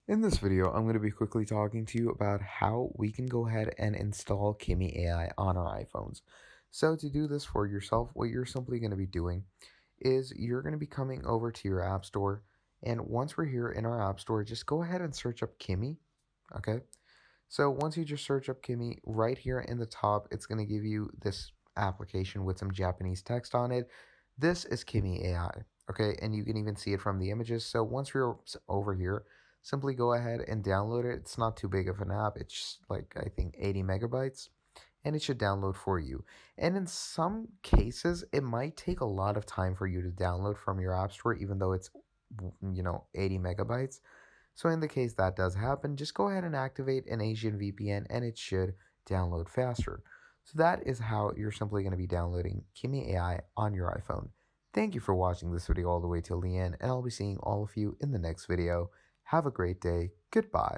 In this video, I'm going to be quickly talking to you about how we can go ahead and install Kimi AI on our iPhones. So to do this for yourself, what you're simply going to be doing is you're going to be coming over to your App Store. And once we're here in our App Store, just go ahead and search up Kimi. Okay. So once you just search up Kimi, right here in the top, it's going to give you this application with some Japanese text on it. This is Kimi AI, okay? And you can even see it from the images. So once we're over here, simply go ahead and download it. It's not too big of an app. It's like, I think, 80 megabytes, and it should download for you. And in some cases, it might take a lot of time for you to download from your App Store, even though it's, 80 megabytes. So in the case that does happen, just go ahead and activate an Asian VPN and it should download faster. So that is how you're simply going to be downloading Kimi AI on your iPhone. Thank you for watching this video all the way till the end, and I'll be seeing all of you in the next video. Have a great day. Goodbye.